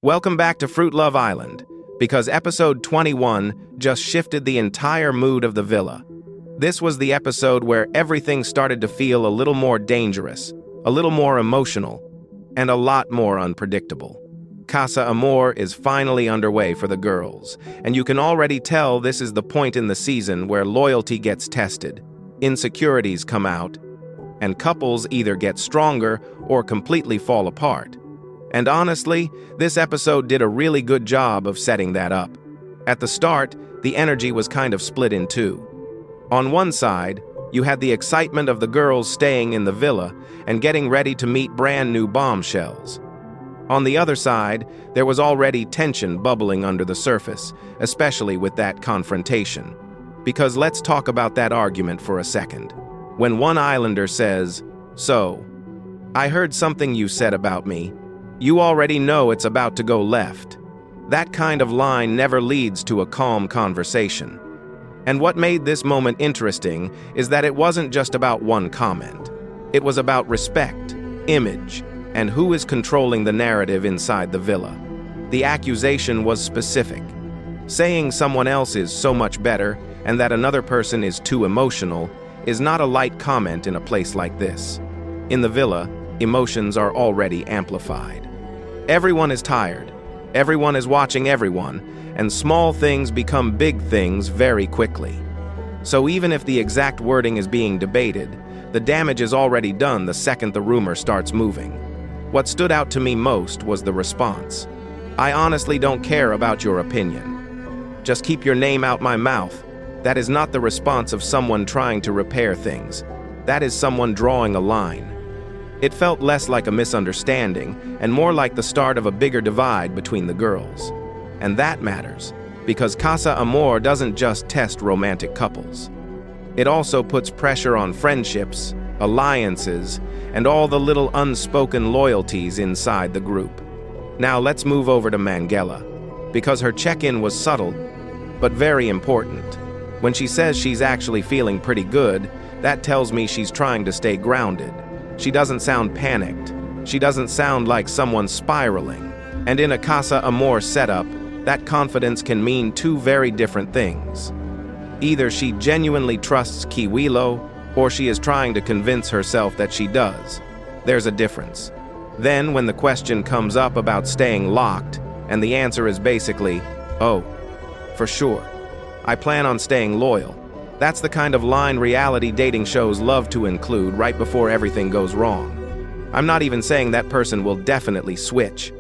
Welcome back to Fruit Love Island, because episode 21 just shifted the entire mood of the villa. This was the episode where everything started to feel a little more dangerous, a little more emotional, and a lot more unpredictable. Casa Amor is finally underway for the girls, and you can already tell this is the point in the season where loyalty gets tested, insecurities come out, and couples either get stronger or completely fall apart. And honestly, this episode did a really good job of setting that up. At the start, the energy was kind of split in two. On one side, you had the excitement of the girls staying in the villa and getting ready to meet brand new bombshells. On the other side, there was already tension bubbling under the surface, especially with that confrontation. Because let's talk about that argument for a second. When one islander says, "So, I heard something you said about me," you already know it's about to go left. That kind of line never leads to a calm conversation. And what made this moment interesting is that it wasn't just about one comment. It was about respect, image, and who is controlling the narrative inside the villa. The accusation was specific. Saying someone else is so much better and that another person is too emotional is not a light comment in a place like this. In the villa, emotions are already amplified. Everyone is tired, everyone is watching everyone, and small things become big things very quickly. So even if the exact wording is being debated, the damage is already done the second the rumor starts moving. What stood out to me most was the response. "I honestly don't care about your opinion. Just keep your name out my mouth." That is not the response of someone trying to repair things. That is someone drawing a line. It felt less like a misunderstanding and more like the start of a bigger divide between the girls. And that matters, because Casa Amor doesn't just test romantic couples. It also puts pressure on friendships, alliances, and all the little unspoken loyalties inside the group. Now let's move over to Mangela, because her check-in was subtle, but very important. When she says she's actually feeling pretty good, that tells me she's trying to stay grounded. She doesn't sound panicked. She doesn't sound like someone spiraling. And in a Casa Amor setup, that confidence can mean two very different things. Either she genuinely trusts Kiwilo, or she is trying to convince herself that she does. There's a difference. Then, when the question comes up about staying locked, and the answer is basically, "Oh, for sure. I plan on staying loyal." That's the kind of line reality dating shows love to include right before everything goes wrong. I'm not even saying that person will definitely switch.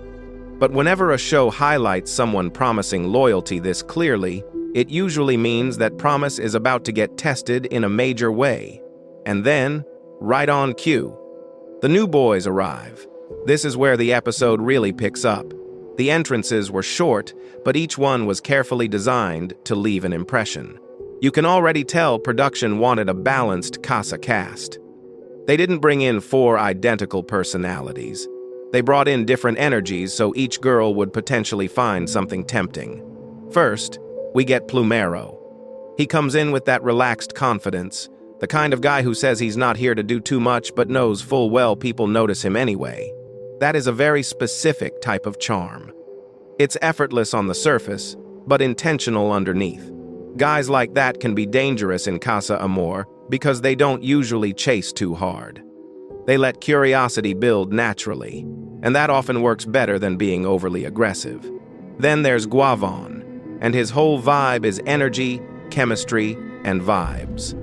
But whenever a show highlights someone promising loyalty this clearly, it usually means that promise is about to get tested in a major way. And then, right on cue, the new boys arrive. This is where the episode really picks up. The entrances were short, but each one was carefully designed to leave an impression. You can already tell production wanted a balanced Casa cast. They didn't bring in 4 identical personalities. They brought in different energies so each girl would potentially find something tempting. First, we get Plumero. He comes in with that relaxed confidence, the kind of guy who says he's not here to do too much but knows full well people notice him anyway. That is a very specific type of charm. It's effortless on the surface, but intentional underneath. Guys like that can be dangerous in Casa Amor because they don't usually chase too hard. They let curiosity build naturally, and that often works better than being overly aggressive. Then there's Guavon, and his whole vibe is energy, chemistry, and vibes.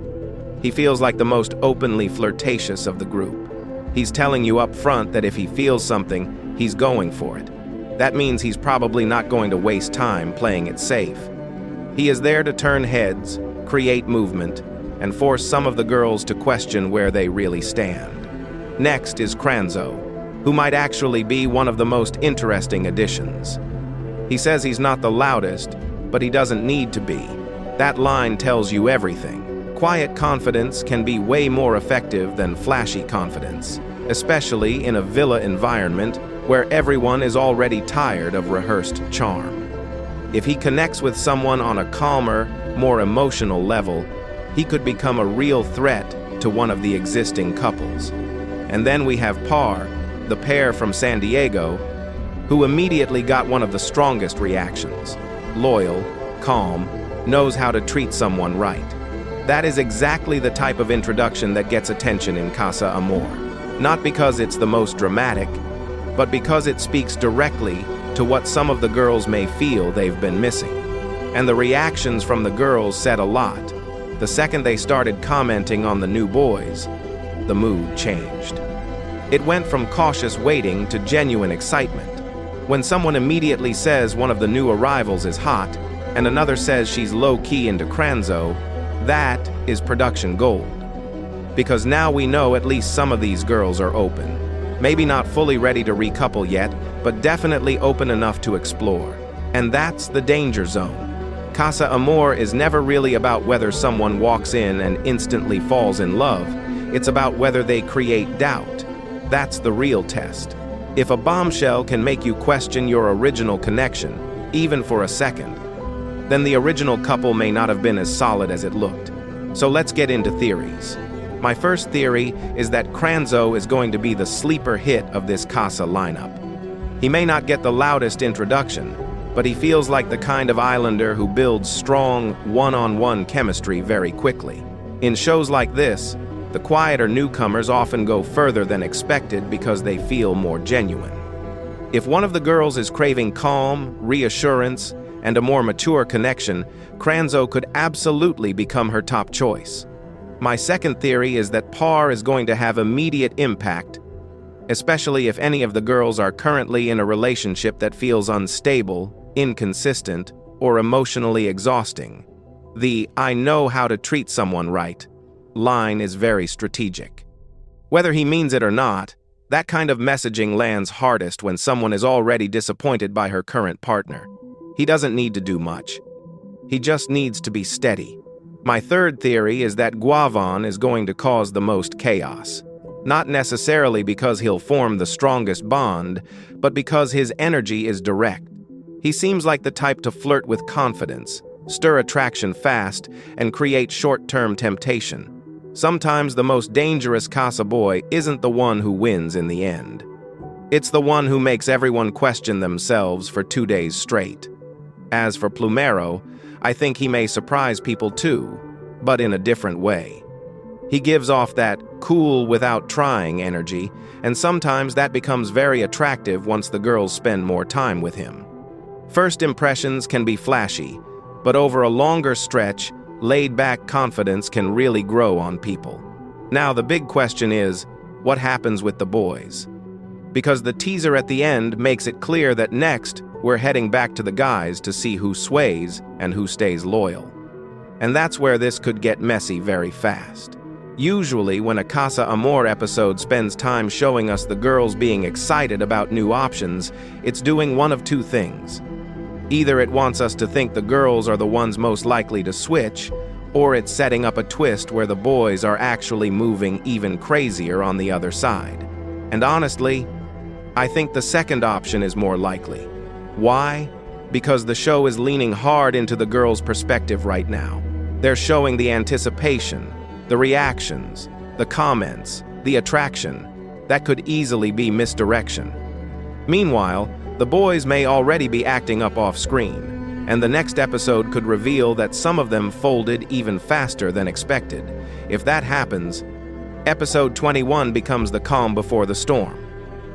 He feels like the most openly flirtatious of the group. He's telling you up front that if he feels something, he's going for it. That means he's probably not going to waste time playing it safe. He is there to turn heads, create movement, and force some of the girls to question where they really stand. Next is Kranzo, who might actually be one of the most interesting additions. He says he's not the loudest, but he doesn't need to be. That line tells you everything. Quiet confidence can be way more effective than flashy confidence, especially in a villa environment where everyone is already tired of rehearsed charm. If he connects with someone on a calmer, more emotional level, he could become a real threat to one of the existing couples. And then we have Par, the pair from San Diego, who immediately got one of the strongest reactions. Loyal, calm, knows how to treat someone right. That is exactly the type of introduction that gets attention in Casa Amor. Not because it's the most dramatic, but because it speaks directly to what some of the girls may feel they've been missing. And the reactions from the girls said a lot. The second they started commenting on the new boys, the mood changed. It went from cautious waiting to genuine excitement. When someone immediately says one of the new arrivals is hot, and another says she's low-key into Kranzo, that is production gold. Because now we know at least some of these girls are open. Maybe not fully ready to recouple yet, but definitely open enough to explore. And that's the danger zone. Casa Amor is never really about whether someone walks in and instantly falls in love. It's about whether they create doubt. That's the real test. If a bombshell can make you question your original connection, even for a second, then the original couple may not have been as solid as it looked. So let's get into theories. My first theory is that Kranzo is going to be the sleeper hit of this Casa lineup. He may not get the loudest introduction, but he feels like the kind of islander who builds strong, one-on-one chemistry very quickly. In shows like this, the quieter newcomers often go further than expected because they feel more genuine. If one of the girls is craving calm, reassurance, and a more mature connection, Kranzo could absolutely become her top choice. My second theory is that Par is going to have immediate impact, especially if any of the girls are currently in a relationship that feels unstable, inconsistent, or emotionally exhausting. The "I know how to treat someone right" line is very strategic. Whether he means it or not, that kind of messaging lands hardest when someone is already disappointed by her current partner. He doesn't need to do much. He just needs to be steady. My third theory is that Guavon is going to cause the most chaos. Not necessarily because he'll form the strongest bond, but because his energy is direct. He seems like the type to flirt with confidence, stir attraction fast, and create short-term temptation. Sometimes the most dangerous Casa boy isn't the one who wins in the end. It's the one who makes everyone question themselves for 2 days straight. As for Plumero, I think he may surprise people too, but in a different way. He gives off that cool without trying energy, and sometimes that becomes very attractive once the girls spend more time with him. First impressions can be flashy, but over a longer stretch, laid-back confidence can really grow on people. Now the big question is, what happens with the boys? Because the teaser at the end makes it clear that next, we're heading back to the guys to see who sways and who stays loyal. And that's where this could get messy very fast. Usually, when a Casa Amor episode spends time showing us the girls being excited about new options, it's doing one of two things. Either it wants us to think the girls are the ones most likely to switch, or it's setting up a twist where the boys are actually moving even crazier on the other side. And honestly, I think the second option is more likely. Why? Because the show is leaning hard into the girls' perspective right now. They're showing the anticipation, the reactions, the comments, the attraction. That could easily be misdirection. Meanwhile, the boys may already be acting up off-screen, and the next episode could reveal that some of them folded even faster than expected. If that happens, episode 21 becomes the calm before the storm.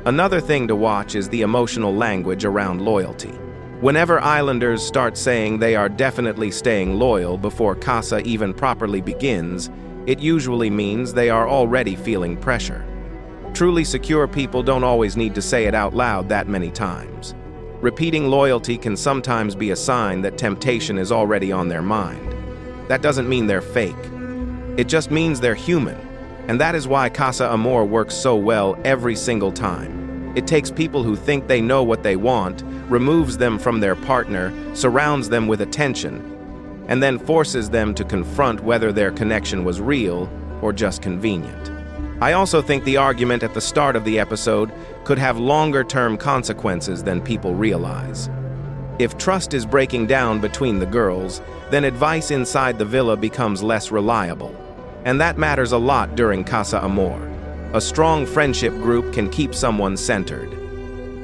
Another thing to watch is the emotional language around loyalty. Whenever Islanders start saying they are definitely staying loyal before Casa even properly begins, it usually means they are already feeling pressure. Truly secure people don't always need to say it out loud that many times. Repeating loyalty can sometimes be a sign that temptation is already on their mind. That doesn't mean they're fake. It just means they're human. And that is why Casa Amor works so well every single time. It takes people who think they know what they want, removes them from their partner, surrounds them with attention, and then forces them to confront whether their connection was real or just convenient. I also think the argument at the start of the episode could have longer-term consequences than people realize. If trust is breaking down between the girls, then advice inside the villa becomes less reliable. And that matters a lot during Casa Amor. A strong friendship group can keep someone centered.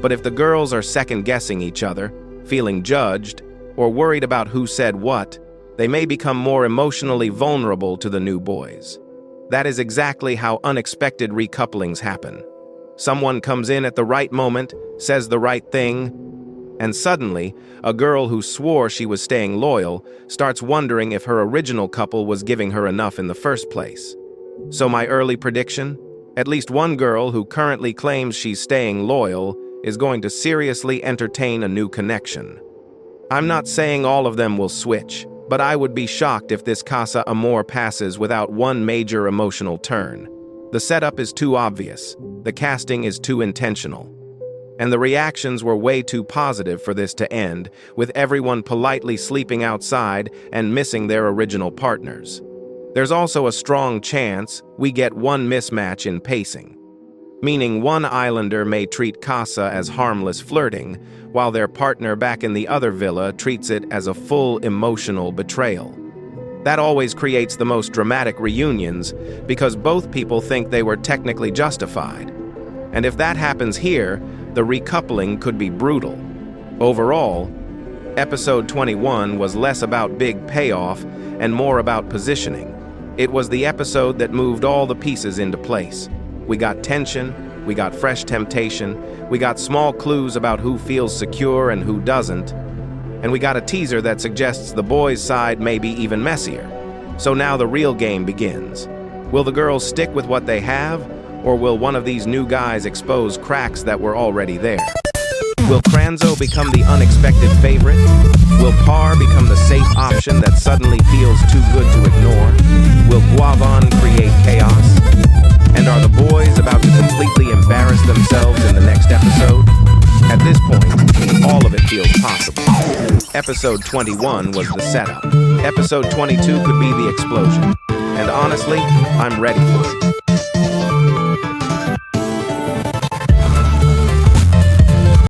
But if the girls are second-guessing each other, feeling judged, or worried about who said what, they may become more emotionally vulnerable to the new boys. That is exactly how unexpected recouplings happen. Someone comes in at the right moment, says the right thing, and suddenly, a girl who swore she was staying loyal starts wondering if her original couple was giving her enough in the first place. So my early prediction? At least one girl who currently claims she's staying loyal is going to seriously entertain a new connection. I'm not saying all of them will switch, but I would be shocked if this Casa Amor passes without one major emotional turn. The setup is too obvious, the casting is too intentional, and the reactions were way too positive for this to end, with everyone politely sleeping outside and missing their original partners. There's also a strong chance we get one mismatch in pacing, meaning one islander may treat Casa as harmless flirting, while their partner back in the other villa treats it as a full emotional betrayal. That always creates the most dramatic reunions because both people think they were technically justified. And if that happens here, the recoupling could be brutal. Overall, episode 21 was less about big payoff and more about positioning. It was the episode that moved all the pieces into place. We got tension, we got fresh temptation, we got small clues about who feels secure and who doesn't, and we got a teaser that suggests the boys' side may be even messier. So now the real game begins. Will the girls stick with what they have, or will one of these new guys expose cracks that were already there? Will Kranzo become the unexpected favorite? Will Par become the safe option that suddenly feels too good to ignore? Will Guavan create chaos? And are the boys about to completely embarrass themselves in the next episode? At this point, all of it feels possible. Episode 21 was the setup. Episode 22 could be the explosion. And honestly, I'm ready for it.